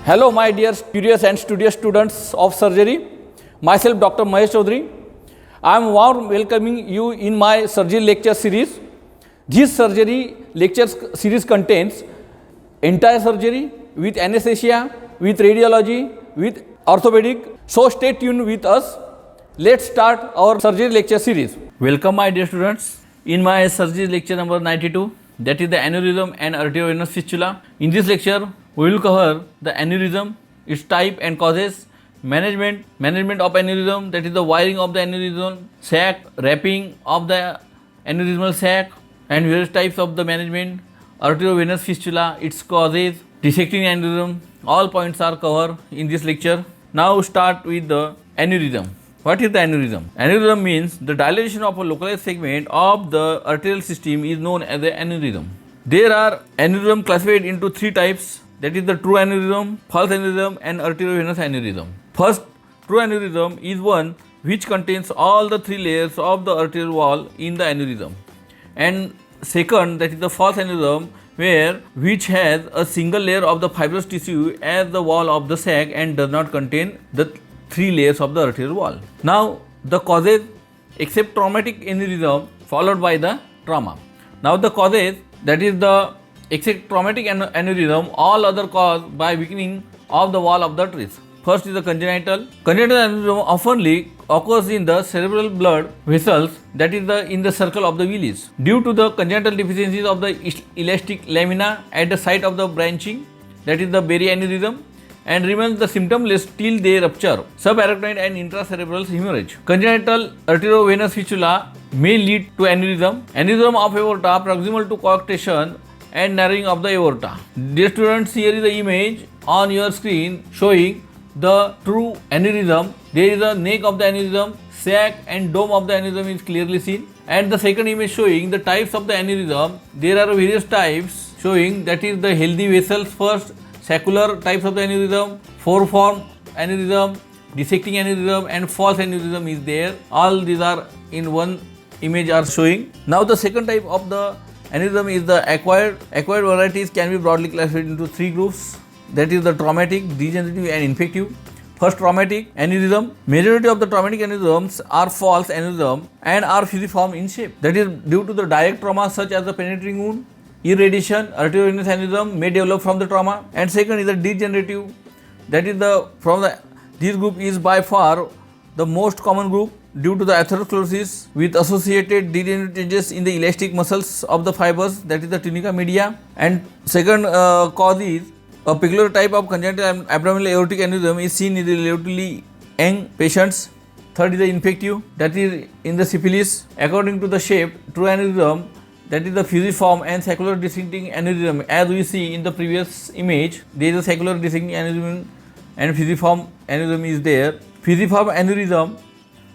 Hello, my dear curious and studious students of surgery. Myself, Dr. Mahesh Chaudhary. I am warm welcoming you in my surgery lecture series. This surgery lecture series contains entire surgery with anesthesia, with radiology, with orthopedic. So stay tuned with us. Let's start our surgery lecture series. Welcome, my dear students, in my surgery lecture number 92, that is the aneurysm and arteriovenous fistula. In this lecture, we will cover the aneurysm, its type and causes, management of aneurysm, that is the wiring of the aneurysm, sac, wrapping of the aneurysmal sac, and various types of the management, arteriovenous fistula, its causes, dissecting aneurysm. All points are covered in this lecture. Now start with the aneurysm. What is the aneurysm? Aneurysm means the dilation of a localized segment of the arterial system is known as the aneurysm. There are aneurysm classified into three types, that is the true aneurysm, false aneurysm and arteriovenous aneurysm. First, true aneurysm is one which contains all the three layers of the arterial wall in the aneurysm. And second, that is the false aneurysm, which has a single layer of the fibrous tissue as the wall of the sac and does not contain the three layers of the arterial wall. Now the causes, except traumatic aneurysm followed by the trauma. Now the causes, that is the except traumatic aneurysm, all other caused by weakening of the wall of the arteries. First is the congenital. Congenital aneurysm often occurs in the cerebral blood vessels, that is in the circle of the Willis, due to the congenital deficiencies of the elastic lamina at the site of the branching, that is the Berry aneurysm, and remains the symptomless till they rupture, subarachnoid and intracerebral hemorrhage. Congenital arteriovenous fistula may lead to aneurysm. Aneurysm of aorta proximal to coarctation and narrowing of the aorta. Dear students, here is the image on your screen showing the true aneurysm. There is a neck of the aneurysm, sac and dome of the aneurysm is clearly seen. And the second image showing the types of the aneurysm. There are various types showing, that is the healthy vessels first, saccular types of the aneurysm, four-form aneurysm, dissecting aneurysm and false aneurysm is there. All these are in one image are showing. Now the second type of the aneurysm is the acquired. Acquired varieties can be broadly classified into three groups, that is the traumatic, degenerative and infective. First, traumatic aneurysm. Majority of the traumatic aneurysms are false aneurysm and are fusiform in shape. That is due to the direct trauma such as the penetrating wound, irradiation. Arteriovenous aneurysm may develop from the trauma. And second is the degenerative. That is this group is by far the most common group due to the atherosclerosis with associated degenerative changes in the elastic muscles of the fibers, that is the tunica media. And second cause is a peculiar type of congenital abdominal aortic aneurysm is seen in the relatively young patients. Third is the infective, that is in the syphilis. According to the shape, true aneurysm, that is the fusiform and saccular dissecting aneurysm. As we see in the previous image, there is a saccular dissecting aneurysm and fusiform aneurysm is there. Fusiform aneurysm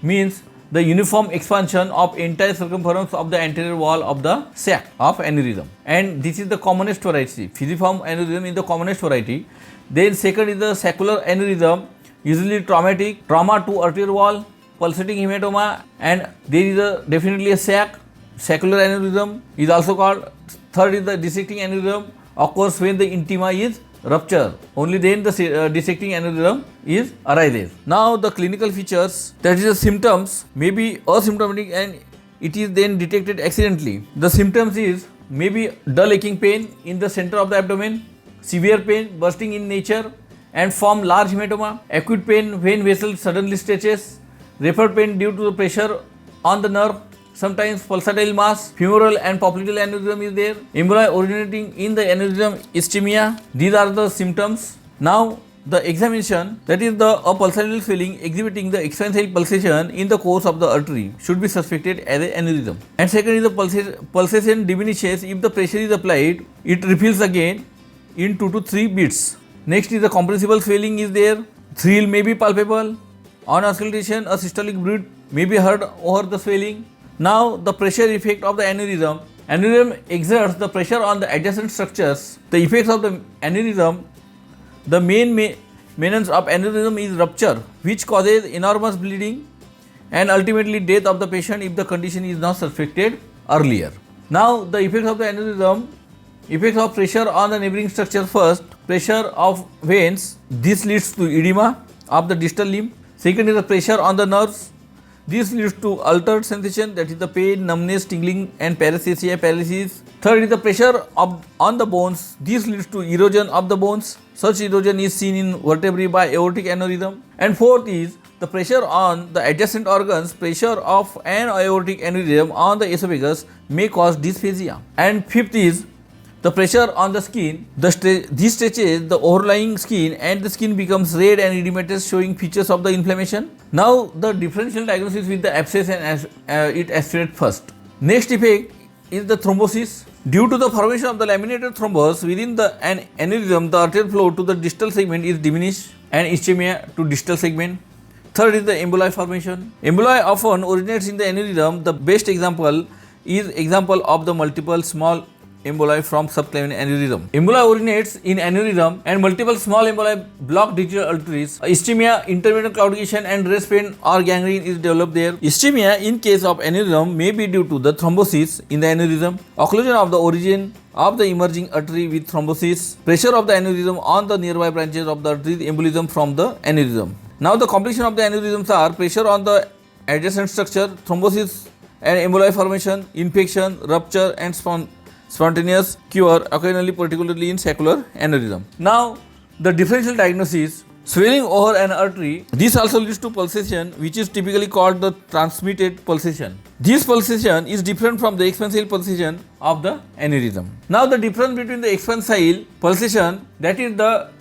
means the uniform expansion of entire circumference of the anterior wall of the sac of aneurysm, and this is the commonest variety. Fusiform aneurysm is the commonest variety. Then second is the saccular aneurysm, usually traumatic, trauma to arterial wall, pulsating hematoma, and there is definitely a sac. Saccular aneurysm is also called. Third is the dissecting aneurysm, occurs when the intima is rupture. Only then the dissecting aneurysm is arises. Now the clinical features, that is the symptoms may be asymptomatic and it is then detected accidentally. The symptoms is maybe dull aching pain in the center of the abdomen, severe pain bursting in nature and form large hematoma, acute pain when vessel suddenly stretches, referred pain due to the pressure on the nerve, sometimes pulsatile mass, femoral and popliteal aneurysm is there, emboli originating in the aneurysm, ischemia. These are the symptoms. Now the examination, that is a pulsatile swelling exhibiting the expansile pulsation in the course of the artery should be suspected as an aneurysm. And second is the pulsation diminishes if the pressure is applied, it refills again in 2 to 3 beats. Next is the compressible swelling is there, thrill may be palpable, on auscultation a systolic breath may be heard over the swelling. Now the pressure effect of the aneurysm. Aneurysm exerts the pressure on the adjacent structures. The effects of the aneurysm, the main menace of aneurysm is rupture, which causes enormous bleeding and ultimately death of the patient if the condition is not suspected earlier. Now the effects of the aneurysm Effects of pressure on the neighboring structure. First, pressure of veins. This leads to edema of the distal limb. Second is the pressure on the nerves. This leads to altered sensation, that is the pain, numbness, tingling and paresthesia, paralysis. Third is the pressure on the bones. This leads to erosion of the bones. Such erosion is seen in vertebrae by aortic aneurysm. And fourth is the pressure on the adjacent organs. Pressure of an aortic aneurysm on the esophagus may cause dysphagia. And fifth is the pressure on the skin. This stretches the overlying skin and the skin becomes red and edematous, showing features of the inflammation. Now the differential diagnosis with the abscess and it aspirate first. Next effect is the thrombosis. Due to the formation of the laminated thrombus within an aneurysm, the arterial flow to the distal segment is diminished and ischemia to distal segment. Third is the emboli formation. Emboli often originates in the aneurysm. The best example is of the multiple small emboli from subclavian aneurysm. Emboli originates in aneurysm and multiple small emboli block digital arteries. Ischemia, intermittent claudication and rest pain or gangrene is developed there. Ischemia in case of aneurysm may be due to the thrombosis in the aneurysm, occlusion of the origin of the emerging artery with thrombosis, pressure of the aneurysm on the nearby branches of the artery, embolism from the aneurysm. Now the complication of the aneurysms are pressure on the adjacent structure, thrombosis and emboli formation, infection, rupture and spontaneous cure, occasionally particularly in saccular aneurysm. Now the differential diagnosis: swelling over an artery. This also leads to pulsation, which is typically called the transmitted pulsation. This pulsation is different from the expansile pulsation of the aneurysm. Now the difference between the expansile pulsation, that is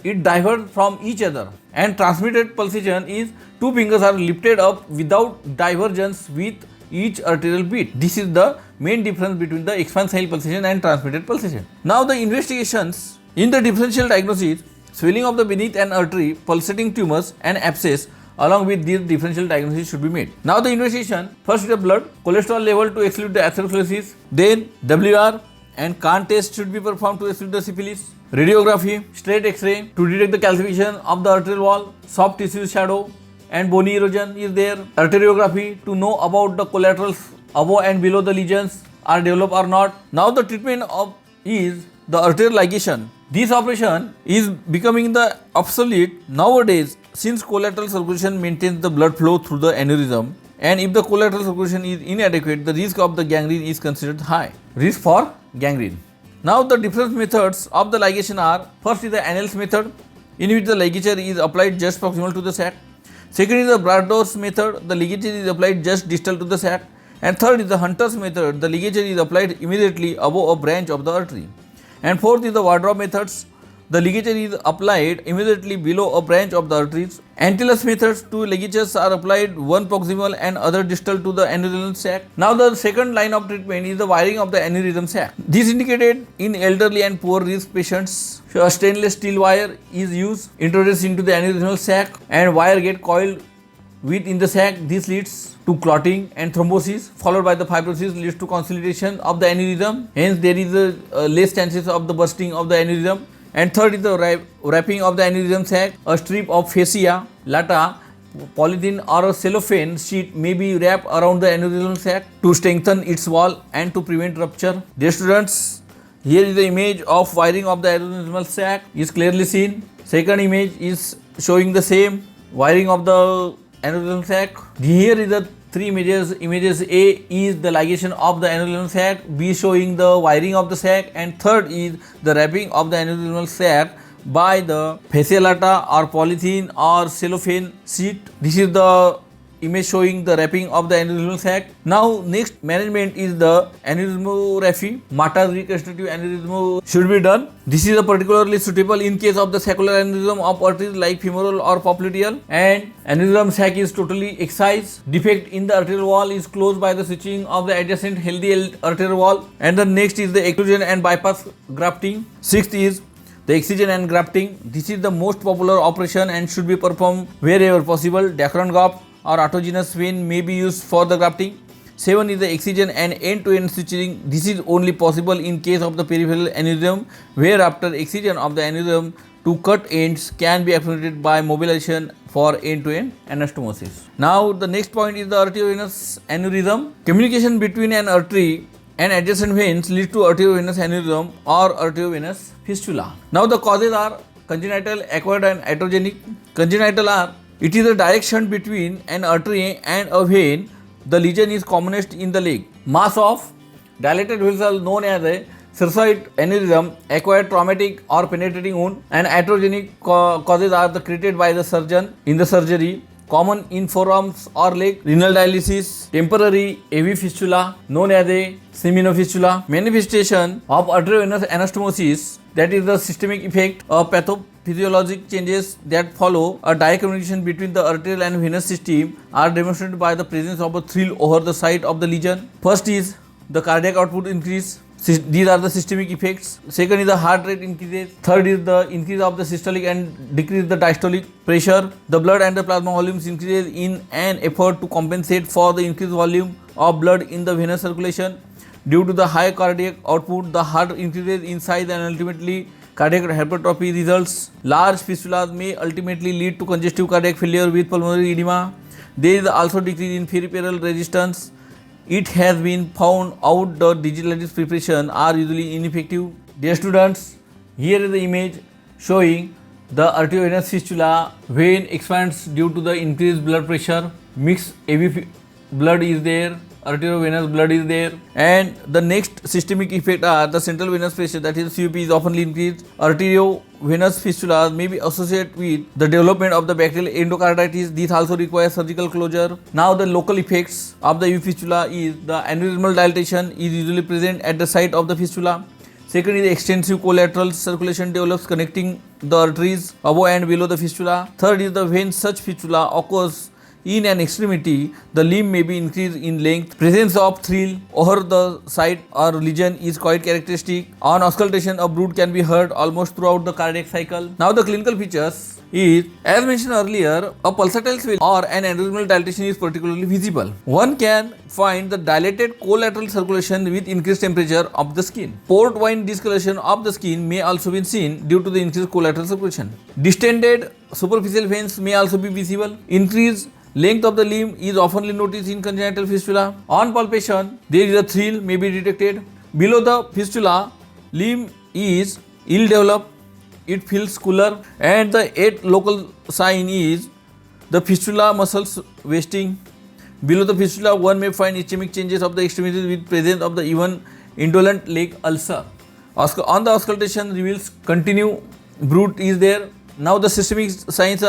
it diverges from each other, and transmitted pulsation is two fingers are lifted up without divergence with each arterial beat. This is the main difference between the expansile pulsation and transmitted pulsation. Now the investigations in the differential diagnosis: swelling of the beneath an artery, pulsating tumors and abscess. Along with these, differential diagnosis should be made. Now the investigation: first is the blood cholesterol level to exclude the atherosclerosis, then WR and Kahn test should be performed to exclude the syphilis, radiography, straight X-ray to detect the calcification of the arterial wall, soft tissue shadow and bony erosion is there, arteriography to know about the collaterals above and below the lesions are developed or not. Now the treatment is the arterial ligation. This operation is becoming the obsolete nowadays since collateral circulation maintains the blood flow through the aneurysm, and if the collateral circulation is inadequate, the risk of the gangrene is considered high. Risk for gangrene. Now the different methods of the ligation are: first is the Annals method, in which the ligature is applied just proximal to the sac. Second is the Brador's method, the ligature is applied just distal to the sac. And third is the Hunter's method, the ligature is applied immediately above a branch of the artery. And fourth is the Wardrop methods, the ligature is applied immediately below a branch of the arteries. Antilles methods, two ligatures are applied, one proximal and other distal to the aneurysmal sac. Now the second line of treatment is the wiring of the aneurysm sac. This indicated in elderly and poor risk patients. A stainless steel wire is used, introduced into the aneurysmal sac, and wire get coiled within the sac. This leads to clotting and thrombosis, followed by the fibrosis leads to consolidation of the aneurysm. Hence there is a less chances of the bursting of the aneurysm. And third is the wrapping of the aneurysm sac. A strip of fascia lata, polythene or a cellophane sheet may be wrapped around the aneurysmal sac to strengthen its wall and to prevent rupture. Dear students, here is the image of wiring of the aneurysmal sac is clearly seen. Second image is showing the same wiring of the aneurysmal sac. Here is the three images. Images A is the ligation of the aneurysmal sac, B showing the wiring of the sac, and third is the wrapping of the aneurysmal sac by the fascia lata or polythene or cellophane sheet. This is the image showing the wrapping of the aneurysmal sac. Now next management is the aneurysmography. Marta's reconstructive aneurysm should be done. This is particularly suitable in case of the saccular aneurysm of arteries like femoral or popliteal, and aneurysm sac is totally excised. Defect in the arterial wall is closed by the switching of the adjacent healthy arterial wall. And the next is the occlusion and bypass grafting. Sixth is the excision and grafting. This is the most popular operation and should be performed wherever possible. Dacron graft or autogenous vein may be used for the grafting. 7 is the excision and end-to-end suturing. This is only possible in case of the peripheral aneurysm, where after excision of the aneurysm, to cut ends can be effected by mobilization for end-to-end anastomosis. Now the next point is the arteriovenous aneurysm. Communication between an artery and adjacent veins lead to arteriovenous aneurysm or arteriovenous fistula. Now the causes are congenital, acquired and iatrogenic. Congenital are, it is a direct shunt between an artery and a vein. The lesion is commonest in the leg. Mass of dilated vessel known as a cirrhoid aneurysm, acquired traumatic or penetrating wound, and iatrogenic causes are created by the surgeon in the surgery. Common in forearms or leg, renal dialysis, temporary AV fistula known as a seminofistula. Manifestation of arteriovenous anastomosis, that is the systemic effect of pathophysiologic changes that follow a direct communication between the arterial and venous system, are demonstrated by the presence of a thrill over the site of the lesion. First is the cardiac output increase. These are the systemic effects. Second is the heart rate increases. Third is the increase of the systolic and decrease the diastolic pressure. The blood and the plasma volumes increases in an effort to compensate for the increased volume of blood in the venous circulation. Due to the high cardiac output, the heart increases in size and ultimately cardiac hypertrophy results. Large fistulas may ultimately lead to congestive cardiac failure with pulmonary edema. There is also decrease in peripheral resistance. It has been found out that digital preparation are usually ineffective. Dear students, here is the image showing the arteriovenous fistula. Vein expands due to the increased blood pressure. Mixed AV blood is there, arteriovenous blood is there, and the next systemic effect are the central venous pressure, that is CVP, is often increased. Arteriovenous fistulas may be associated with the development of the bacterial endocarditis. This also requires surgical closure. Now the local effects of the AV fistula is the aneurysmal dilatation is usually present at the site of the fistula. Second is extensive collateral circulation develops connecting the arteries above and below the fistula. Third is the when such fistula occurs in an extremity, the limb may be increased in length. Presence of thrill over the site or lesion is quite characteristic. On auscultation, a bruit can be heard almost throughout the cardiac cycle. Now the clinical features is, as mentioned earlier, a pulsatile swelling or an aneurysmal dilatation is particularly visible. One can find the dilated collateral circulation with increased temperature of the skin. Port wine discoloration of the skin may also be seen due to the increased collateral circulation. Distended superficial veins may also be visible. Increased length of the limb is often noticed in congenital fistula. On palpation, there is a thrill may be detected. Below the fistula, limb is ill developed, it feels cooler, and the eighth local sign is the fistula muscles wasting. Below the fistula, one may find ischemic changes of the extremities with presence of the even indolent leg ulcer. On the auscultation reveals continue bruit is there. Now the systemic signs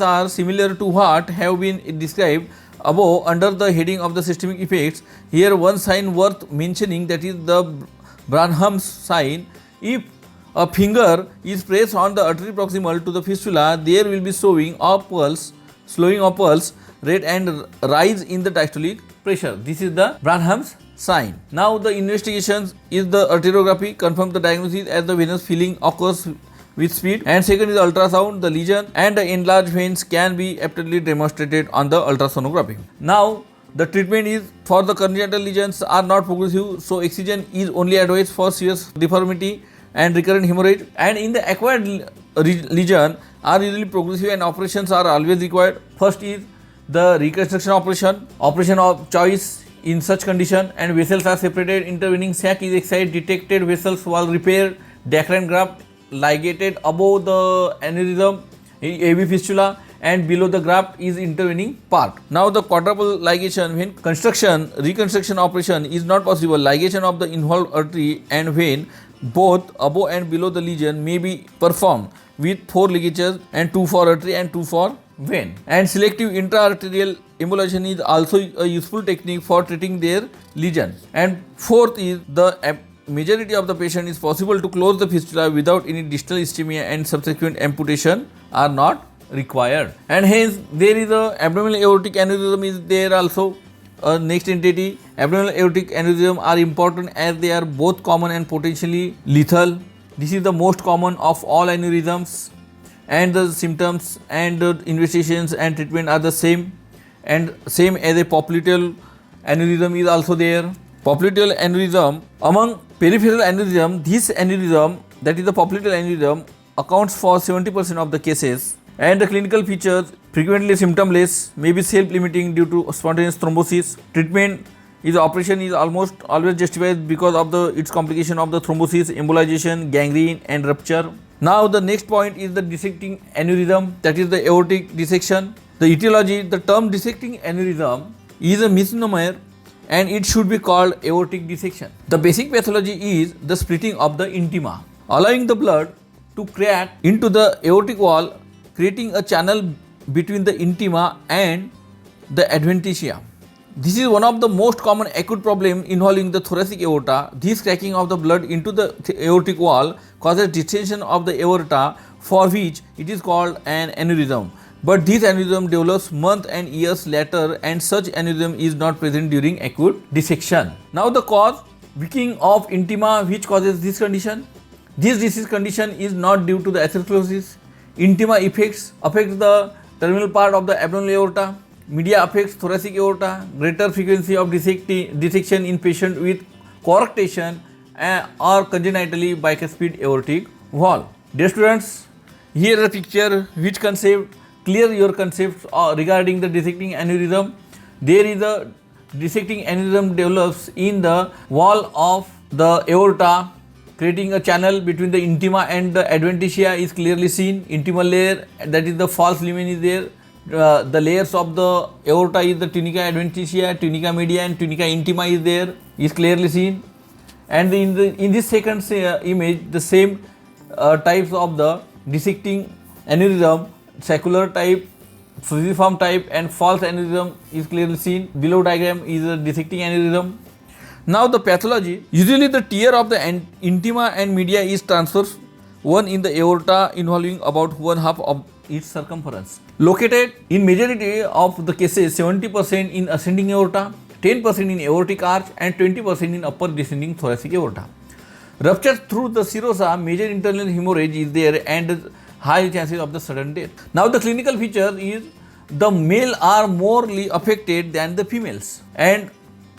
are similar to what have been described above under the heading of the systemic effects. Here one sign worth mentioning, that is the Branham's sign. If a finger is pressed on the artery proximal to the fistula, there will be slowing of pulse rate and rise in the diastolic pressure. This is the Branham's sign. Now the investigations is the arteriography, confirm the diagnosis as the venous filling occurs with speed, and second is ultrasound. The lesion and the enlarged veins can be aptly demonstrated on the ultrasonography. Now the treatment is for the congenital lesions are not progressive, so excision is only advised for serious deformity and recurrent hemorrhage, and in the acquired lesion are usually progressive and operations are always required. First is the reconstruction operation of choice in such condition, and vessels are separated, intervening sac is excised, detected vessels wall repair, Dacron graft ligated above the aneurysm, AV fistula, and below the graft is intervening part. Now the quadruple ligation, when reconstruction operation is not possible, ligation of the involved artery and vein both above and below the lesion may be performed with 4 ligatures, and 2 for artery and 2 for vein. And selective intra-arterial embolization is also a useful technique for treating their lesion. And fourth is the majority of the patient is possible to close the fistula without any distal ischemia, and subsequent amputation are not required. And hence there is a abdominal aortic aneurysm is there also. Next entity, abdominal aortic aneurysm are important as they are both common and potentially lethal. This is the most common of all aneurysms, and the symptoms and the investigations and treatment are the same, and same as a popliteal aneurysm is also there. Popliteal aneurysm, among peripheral aneurysm, this aneurysm, that is the popliteal aneurysm, accounts for 70% of the cases, and the clinical features frequently symptomless, may be self-limiting due to spontaneous thrombosis. Treatment Its operation is almost always justified because of its complication of the thrombosis, embolization, gangrene and rupture. Now the next point is the dissecting aneurysm, that is the aortic dissection. The etiology, the term dissecting aneurysm is a misnomer and it should be called aortic dissection. The basic pathology is the splitting of the intima, allowing the blood to crack into the aortic wall, creating a channel between the intima and the adventitia. This is one of the most common acute problems involving the thoracic aorta. This cracking of the blood into the aortic wall causes distension of the aorta, for which it is called an aneurysm. But this aneurysm develops months and years later, and such aneurysm is not present during acute dissection. Now the cause, weakening of intima, which causes this condition. This disease condition is not due to the atherosclerosis. Intima effects affect the terminal part of the abdominal aorta. Media affects thoracic aorta. Greater frequency of dissection in patients with coarctation or congenitally bicuspid aortic wall. Dear students, here is a picture which concept clear your concepts regarding the dissecting aneurysm. There is a dissecting aneurysm develops in the wall of the aorta, creating a channel between the intima and the adventitia is clearly seen. Intimal layer, that is the false lumen, is there. The layers of the aorta is the tunica adventitia, tunica media and tunica intima is there, is clearly seen. And in this second image, the same types of the dissecting aneurysm, saccular type, fusiform type and false aneurysm is clearly seen. Below diagram is a dissecting aneurysm. Now the pathology, usually the tear of the intima and media is transverse, one in the aorta involving about 1/2 of its circumference. Located in majority of the cases 70% in ascending aorta, 10% in aortic arch and 20% in upper descending thoracic aorta. Rupture through the serosa, major internal hemorrhage is there and high chances of the sudden death. Now the clinical feature is the male are morely affected than the females, and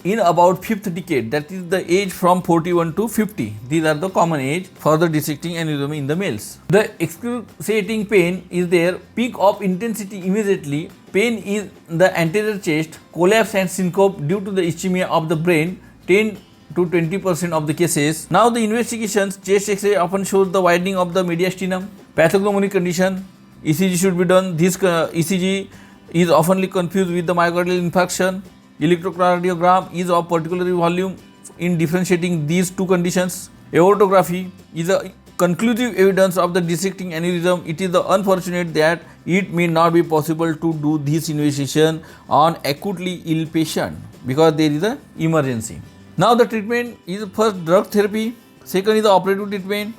in about fifth decade, that is the age from 41 to 50. These are the common age for the dissecting aneurysm in the males. The excruciating pain is there, peak of intensity immediately, pain is the anterior chest, collapse and syncope due to the ischemia of the brain, 10 to 20% of the cases. Now the investigations, chest X-ray often shows the widening of the mediastinum. Pathognomonic condition, ECG should be done. This ECG is oftenly confused with the myocardial infarction. Electrocardiogram is of particular volume in differentiating these two conditions. Aortography is a conclusive evidence of the dissecting aneurysm. It is the unfortunate that it may not be possible to do this investigation on acutely ill patient because there is an emergency. Now the treatment is first drug therapy, second is the operative treatment.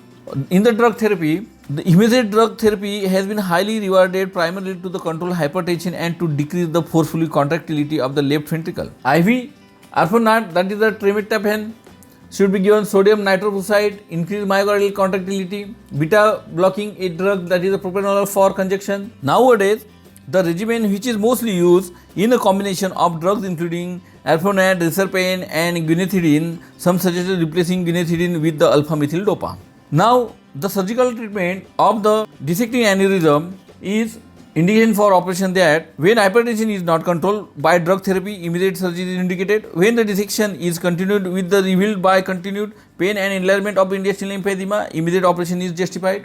In the drug therapy, the immediate drug therapy has been highly rewarded primarily to the control hypertension and to decrease the forceful contractility of the left ventricle. IV arfornate, that is the trimethophan, should be given. Sodium nitroprusside, increase myocardial contractility. Beta blocking a drug, that is the propranolol for congestion. Nowadays, the regimen which is mostly used in a combination of drugs including arfornate, reserpine and guanethidine. Some suggested replacing guanethidine with the alpha-methyl dopa. Now, the surgical treatment of the dissecting aneurysm is indication for operation that when hypertension is not controlled by drug therapy, immediate surgery is indicated. When the dissection is continued with the revealed by continued pain and enlargement of intestinal lymphedema, immediate operation is justified.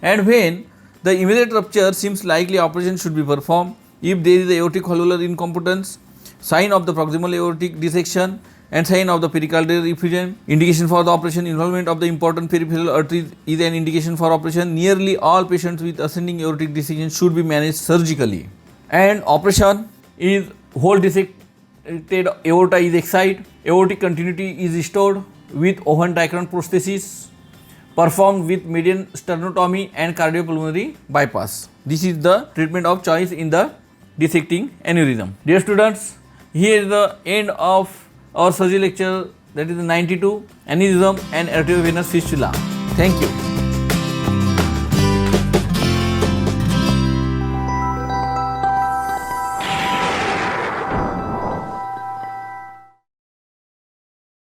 And when the immediate rupture seems likely, operation should be performed. If there is aortic valvular incompetence, sign of the proximal aortic dissection and sign of the pericardial effusion, indication for the operation. Involvement of the important peripheral arteries is an indication for operation. Nearly all patients with ascending aortic dissection should be managed surgically. And operation is whole dissected aorta is excised, aortic continuity is restored with Owen Dicron prosthesis, performed with median sternotomy and cardiopulmonary bypass. This is the treatment of choice in the dissecting aneurysm. Dear students, here is the end of our surgery lecture, that is the 92, aneurysm and arteriovenous fistula. Thank you.